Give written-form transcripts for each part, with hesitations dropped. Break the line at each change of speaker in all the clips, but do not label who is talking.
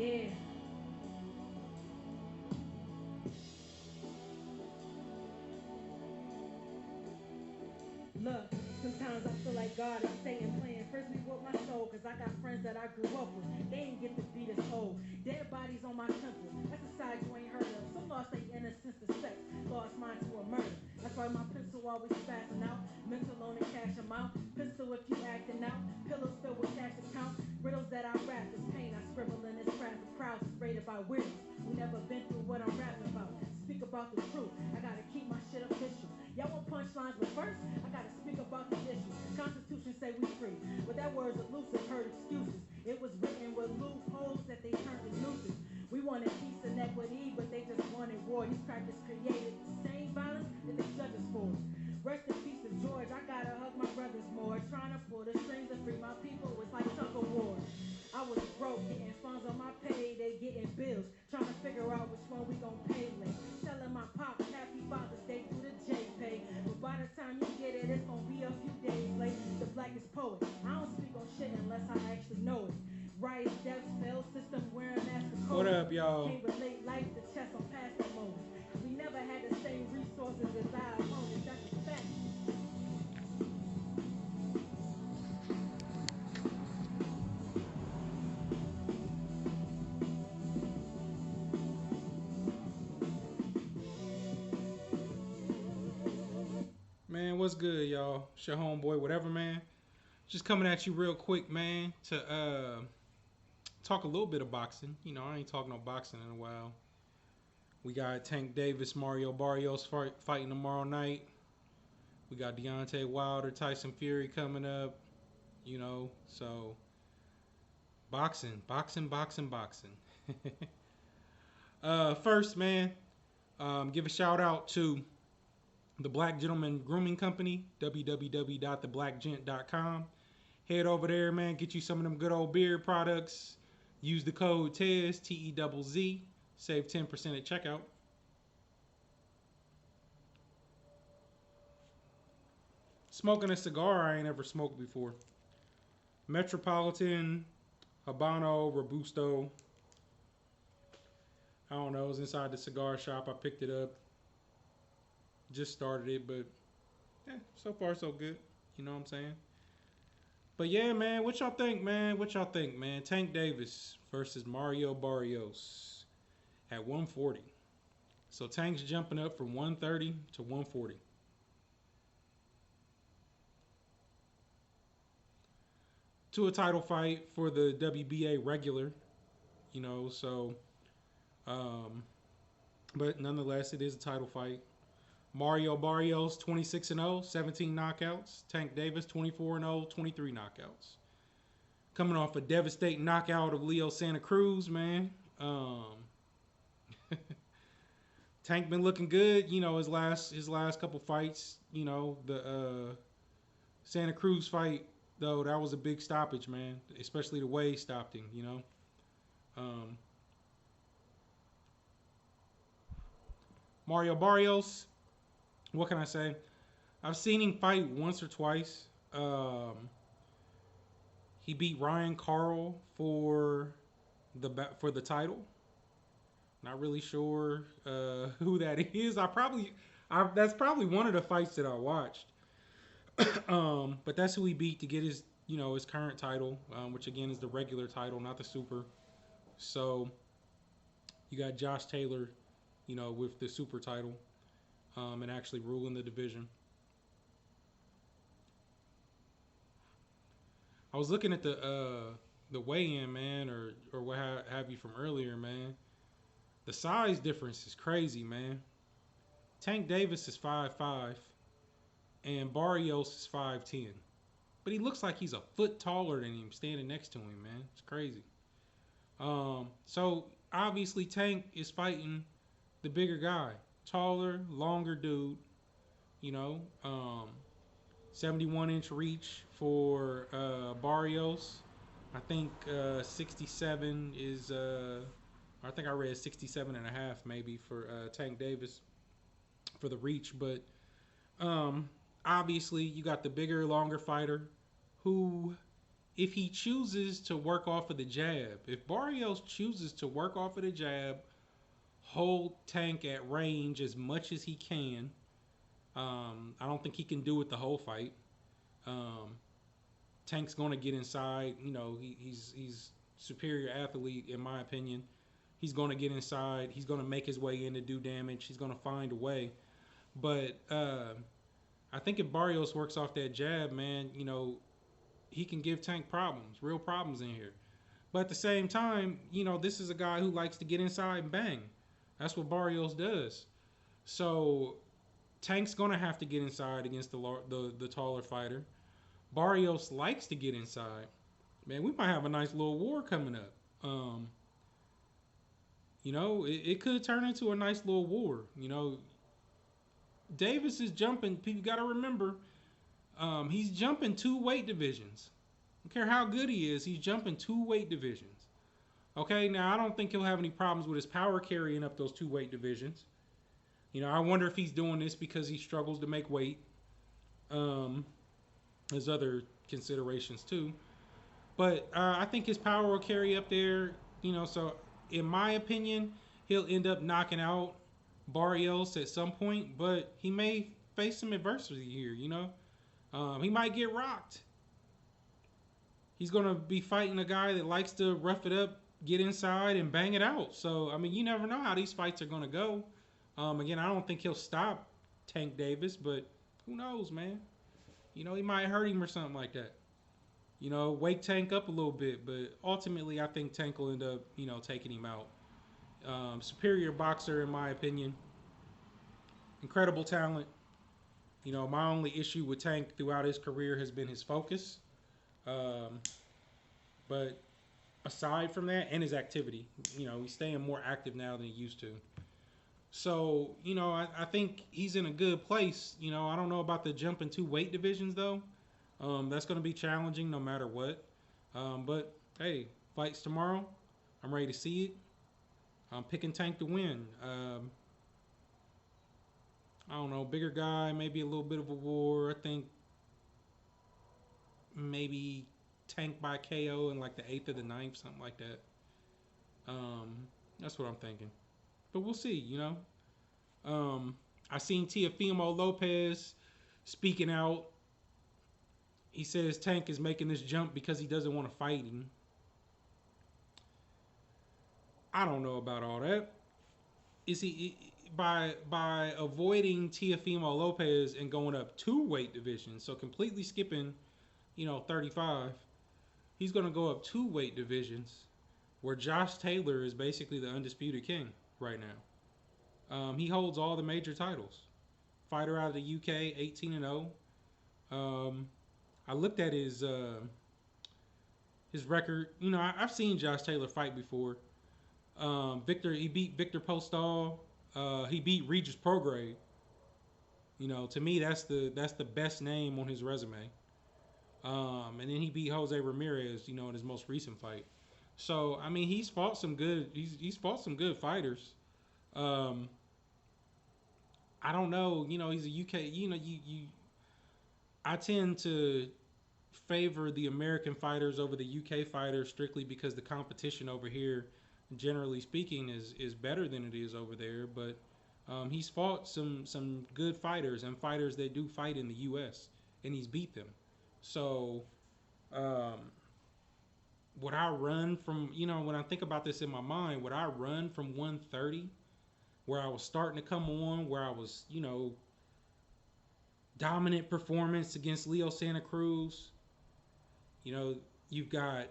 Yeah. Look, sometimes I feel like God is Satan playing frisbee with my soul, cause I got friends that I grew up with. They ain't get to be this old. Dead bodies on my temple. That's a side you ain't heard of. Some lost their innocence to sex, lost mine to a murder. That's why my pencil always spazzing out. Mental on and cash amount. Pistol if you acting out. Pillows filled with cash account. Riddles that I rap is pain. I scribble in this craft. The crowds is rated by weirdos who never been through what I'm rapping about. Speak about the truth. I gotta keep my shit official. Y'all want punchlines, but first I gotta speak about the issue. Constitution say we free, but that word's elusive. Heard excuses. It was written with loopholes that they turned to nooses. We wanted peace and equity, but they just wanted war. These crackers created the same violence that they judge us for. Rest in peace to George. I gotta hug my brothers more. Trying to pull the strings and free my people was like tug of war. I was broke, getting funds on my pay, they getting bills. Trying to figure out which one we gon' pay late. Telling my pops happy Father's Day through the JPay. But by the time you get it, it's gonna be a few days late. The blackest poet. I don't speak on shit unless I actually know it. Riots, deaths, failed system, wearing masks of
What
COVID.
up, y'all?
Can't relate life to chess on past moments. We never had the same resources as our opponents. That's a fact.
Man, what's good, y'all? It's your homeboy, whatever, man. Just coming at you real quick, man, to talk a little bit of boxing. You know, I ain't talking no boxing in a while. We got Tank Davis, Mario Barrios fighting tomorrow night. We got Deontay Wilder, Tyson Fury coming up. You know, so boxing, boxing, boxing, boxing. First, man, give a shout out to the Black Gentleman Grooming Company, www.theblackgent.com. Head over there, man. Get you some of them good old beard products. Use the code TEZ, TEZZ. Save 10% at checkout. Smoking a cigar I ain't ever smoked before. Metropolitan, Habano, Robusto. I don't know. It was inside the cigar shop. I picked it up. Just started it, but so far so good. You know what I'm saying? But yeah, man, what y'all think, man? What y'all think, man? Tank Davis versus Mario Barrios at 140. So Tank's jumping up from 130 to 140. To a title fight for the WBA regular, you know, so um but nonetheless it is a title fight. Mario Barrios 26 and 0, 17 knockouts. Tank Davis 24 and 0, 23 knockouts. Coming off a devastating knockout of Leo Santa Cruz, man. Tank been looking good, you know, his last couple fights, you know, the Santa Cruz fight though, that was a big stoppage, man, especially the way he stopped him, you know. Um, Mario Barrios, what can I say? I've seen him fight once or twice. He beat Ryan Carl for the title. Not really sure who that is. That's probably one of the fights that I watched. But that's who he beat to get his current title, which again is the regular title, not the super. So you got Josh Taylor, with the super title, and actually ruling the division. I was looking at the weigh-in, man, or what have you from earlier, man. The size difference is crazy, man. Tank Davis is 5'5", and Barrios is 5'10". But he looks like he's a foot taller than him standing next to him, man. It's crazy. So obviously Tank is fighting the bigger guy, taller, longer dude. You know, 71-inch reach for Barrios. I think 67 is. I think I read 67 and a half maybe for Tank Davis for the reach, but um, obviously you got the bigger, longer fighter who if he chooses to work off of the jab, if Barrios chooses to work off of the jab, hold Tank at range as much as he can, I don't think he can do it the whole fight. Um, Tank's going to get inside. He's superior athlete in my opinion. He's going to get inside. He's going to make his way in to do damage. He's going to find a way. But I think if Barrios works off that jab, man, he can give Tank problems, real problems in here. But at the same time, this is a guy who likes to get inside and bang. That's what Barrios does. So Tank's gonna have to get inside against the taller fighter. Barrios likes to get inside. Man, we might have a nice little war coming up. It could turn into a nice little war. Davis is jumping. People got to remember, he's jumping 2 weight divisions. I don't care how good he is. He's jumping 2 weight divisions. Okay, now I don't think he'll have any problems with his power carrying up those 2 weight divisions. I wonder if he's doing this because he struggles to make weight. There's other considerations too. But I think his power will carry up there. So in my opinion, he'll end up knocking out Barrios at some point. But he may face some adversity here, he might get rocked. He's going to be fighting a guy that likes to rough it up, get inside, and bang it out. So, you never know how these fights are going to go. Again, I don't think he'll stop Tank Davis, but who knows, man? He might hurt him or something like that. Wake Tank up a little bit, but ultimately I think Tank will end up, taking him out. Superior boxer, in my opinion. Incredible talent. My only issue with Tank throughout his career has been his focus. But aside from that, and his activity, he's staying more active now than he used to. So, I think he's in a good place. I don't know about the jump in 2 weight divisions, though. That's going to be challenging no matter what. But, hey, fights tomorrow. I'm ready to see it. I'm picking Tank to win. I don't know, bigger guy, maybe a little bit of a war. I think maybe Tank by KO in like the 8th or the 9th, something like that. That's what I'm thinking. But we'll see, I seen Teofimo Lopez speaking out. He says Tank is making this jump because he doesn't want to fight him. I don't know about all that. Is he by avoiding Teofimo Lopez and going up 2 weight divisions, so completely skipping, 35, he's going to go up 2 weight divisions where Josh Taylor is basically the undisputed king right now. He holds all the major titles. Fighter out of the UK, 18-0. I looked at his record. I've seen Josh Taylor fight before. He beat Victor Postol. He beat Regis Prograde. To me, that's the best name on his resume. And then he beat Jose Ramirez, in his most recent fight. So he's fought some good. He's fought some good fighters. I don't know. He's a UK. I tend to favor the American fighters over the UK fighters strictly because the competition over here, generally speaking, is better than it is over there. But he's fought some good fighters and fighters that do fight in the US, and he's beat them. So would I run from, when I think about this in my mind, would I run from 130 where I was starting to come on, where I was, dominant performance against Leo Santa Cruz? You've got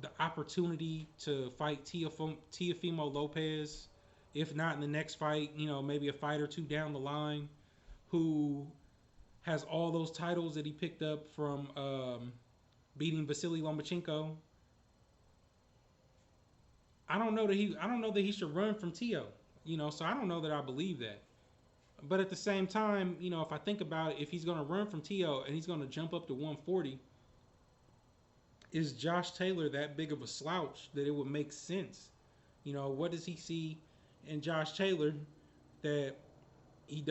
the opportunity to fight Teofimo Lopez, if not in the next fight, maybe a fight or two down the line, who has all those titles that he picked up from beating Vasily Lomachenko. I don't know that he should run from Teo, so I don't know that I believe that. But at the same time, if I think about it, if he's going to run from Teo and he's going to jump up to 140, is Josh Taylor that big of a slouch that it would make sense? What does he see in Josh Taylor that he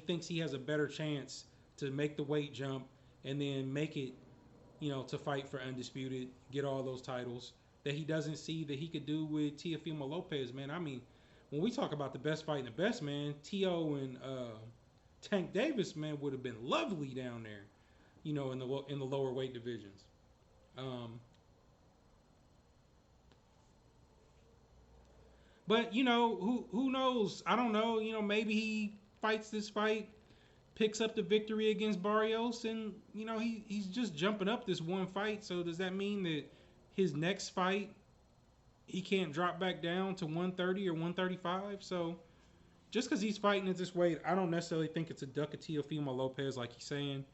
thinks he has a better chance to make the weight jump and then make it to fight for undisputed, get all those titles that he doesn't see that he could do with Teofimo Lopez, man. I mean, when we talk about the best fight and the best, man, T.O. and Tank Davis, man, would have been lovely down there, in the lower weight divisions. Um, but who knows? I don't know. Maybe he fights this fight, picks up the victory against Barrios, and he's just jumping up this one fight. So does that mean that his next fight he can't drop back down to 130 or 135? So just because he's fighting at this weight, I don't necessarily think it's a duck of Teofimo Lopez like he's saying.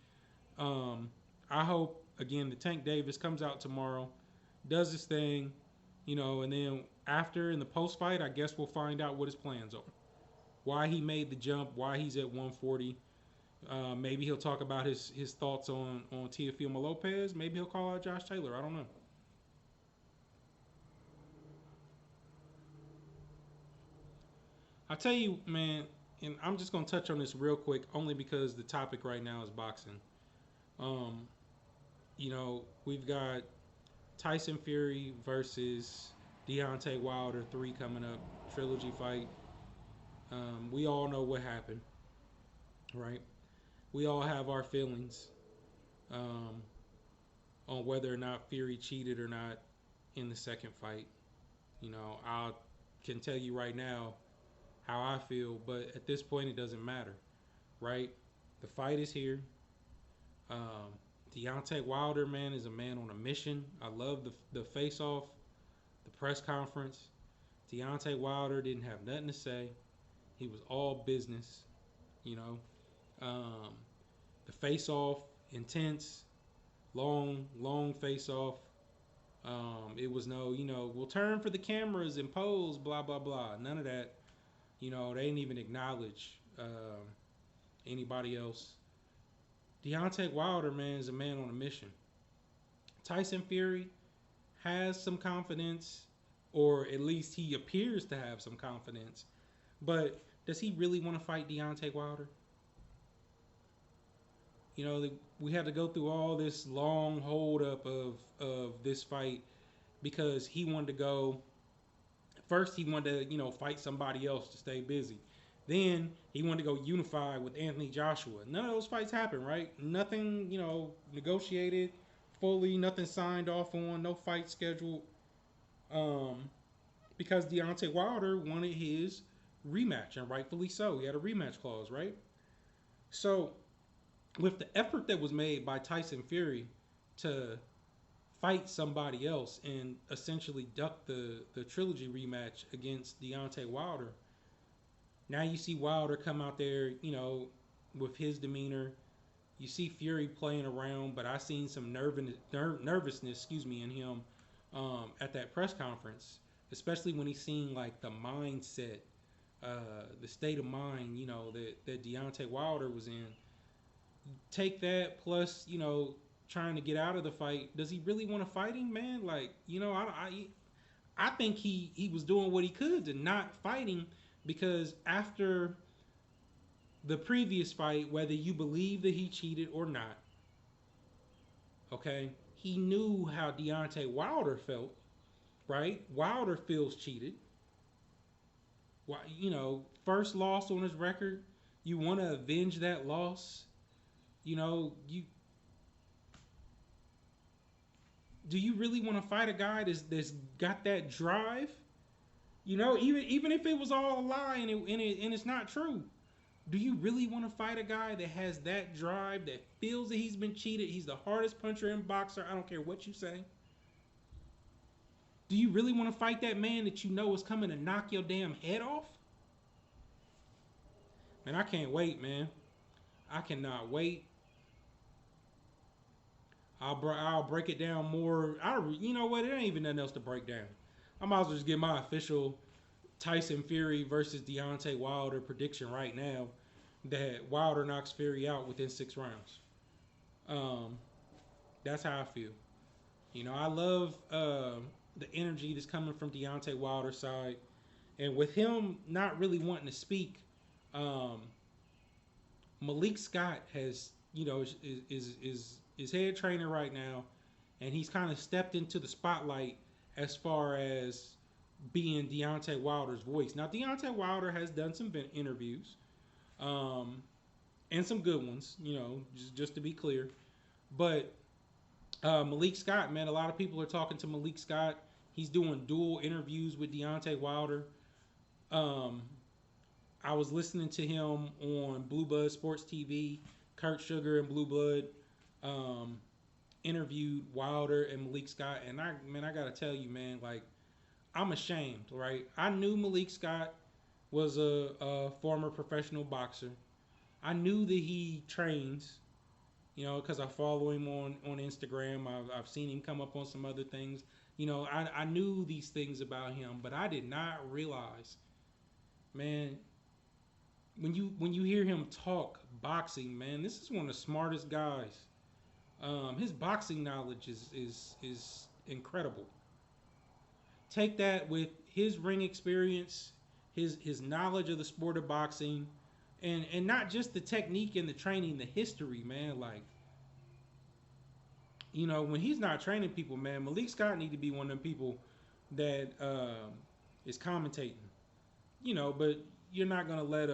I hope again the Tank Davis comes out tomorrow, does his thing, and then after in the post fight, I guess we'll find out what his plans are, why he made the jump, why he's at 140. Maybe he'll talk about his thoughts on Teofimo Lopez. Maybe he'll call out Josh Taylor. I don't know. I tell you, man, and I'm just gonna touch on this real quick, only because the topic right now is boxing. Um, we've got Tyson Fury versus Deontay Wilder 3 coming up, trilogy fight. We all know what happened, right? We all have our feelings um, on whether or not Fury cheated or not in the second fight. I can tell you right now how I feel, but at this point it doesn't matter, right? The fight is here. Um, Deontay Wilder, man, is a man on a mission. I love the face off, the press conference. Deontay Wilder didn't have nothing to say. He was all business, you know. Um, the face off, intense, long face off. It was no, we'll turn for the cameras and pose, blah, blah, blah. None of that. They didn't even acknowledge anybody else. Deontay Wilder, man, is a man on a mission. Tyson Fury has some confidence, or at least he appears to have some confidence. But does he really want to fight Deontay Wilder? We had to go through all this long hold up of this fight because he wanted to go. First, he wanted to, fight somebody else to stay busy. Then he wanted to go unify with Anthony Joshua. None of those fights happened, right? Nothing, negotiated fully. Nothing signed off on. No fight scheduled. Because Deontay Wilder wanted his rematch, and rightfully so. He had a rematch clause, right? So, with the effort that was made by Tyson Fury to fight somebody else and essentially duck the trilogy rematch against Deontay Wilder, now you see Wilder come out there, with his demeanor. You see Fury playing around, but I seen some nervousness, in him at that press conference, especially when he seen like the mindset, the state of mind, that Deontay Wilder was in. Take that plus, trying to get out of the fight. Does he really want to fight him, man? Like, I think he was doing what he could to not fight him, because after the previous fight, whether you believe that he cheated or not, okay, he knew how Deontay Wilder felt, right? Wilder feels cheated. First loss on his record. You want to avenge that loss. You do you really want to fight a guy that's got that drive? Even if it was all a lie and it's not true, do you really want to fight a guy that has that drive, that feels that he's been cheated? He's the hardest puncher in boxer. I don't care what you say. Do you really want to fight that man that is coming to knock your damn head off? Man, I can't wait, man. I cannot wait. I'll break it down more. You know what? It ain't even nothing else to break down. I might as well just get my official Tyson Fury versus Deontay Wilder prediction right now that Wilder knocks Fury out within 6 rounds. That's how I feel. I love the energy that's coming from Deontay Wilder's side, and with him not really wanting to speak, Malik Scott has is is head trainer right now, and he's kind of stepped into the spotlight as far as being Deontay Wilder's voice. Now, Deontay Wilder has done some interviews, um, and some good ones, just to be clear. But Malik Scott, man, a lot of people are talking to Malik Scott. He's doing dual interviews with Deontay Wilder. Um, I was listening to him on Blue Blood Sports TV. Kurt Sugar and Blue Blood um, interviewed Wilder and Malik Scott, and I gotta tell you, man, like I'm ashamed, right? I knew Malik Scott was a former professional boxer. I knew that he trains, because I follow him on Instagram. I've seen him come up on some other things. I knew these things about him, but I did not realize, man, when you hear him talk boxing, man, this is one of the smartest guys. His boxing knowledge is incredible. Take that with his ring experience, his knowledge of the sport of boxing, and not just the technique and the training, the history, man. Like, when he's not training people, man, Malik Scott need to be one of them people that is commentating. But you're not gonna let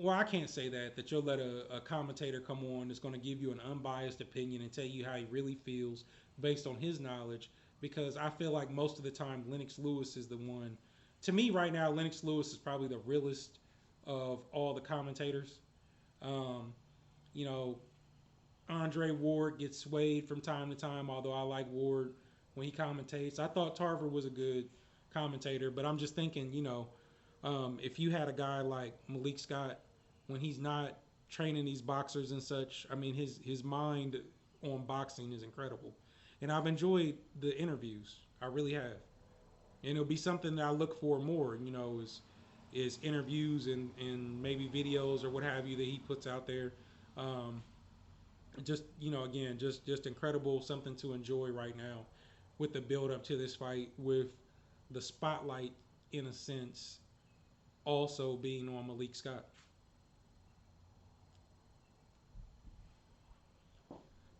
I can't say that you'll let a commentator come on that's going to give you an unbiased opinion and tell you how he really feels based on his knowledge, because I feel like most of the time Lennox Lewis is the one. To me right now, Lennox Lewis is probably the realest of all the commentators. Um, you know, Andre Ward gets swayed from time to time, although I like Ward when he commentates. I thought Tarver was a good commentator, but I'm just thinking, if you had a guy like Malik Scott, when he's not training these boxers and such, I mean, his mind on boxing is incredible. And I've enjoyed the interviews. I really have. And it'll be something that I look for more, is interviews and maybe videos or what have you that he puts out there. Again, just incredible, something to enjoy right now with the build up to this fight, with the spotlight, in a sense, also being on Malik Scott.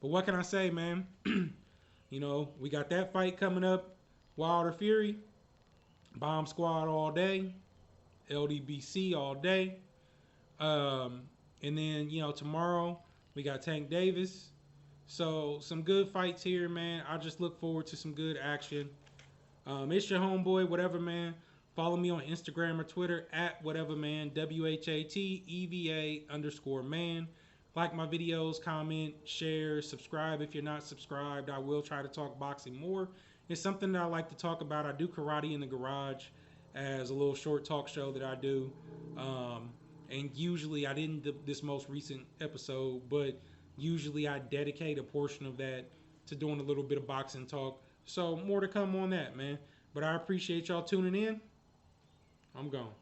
But what can I say, man? We got that fight coming up. Wilder Fury, Bomb Squad all day, LDBC all day. And then, tomorrow we got Tank Davis. So some good fights here, man. I just look forward to some good action. It's your homeboy, Whatever Man. Follow me on Instagram or Twitter at Whatever Man, WHATEVA_man. Like my videos, comment, share, subscribe if you're not subscribed. I will try to talk boxing more. It's something that I like to talk about. I do Karate in the Garage as a little short talk show that I do. And usually, I didn't this most recent episode, but usually I dedicate a portion of that to doing a little bit of boxing talk. So more to come on that, man. But I appreciate y'all tuning in. I'm gone.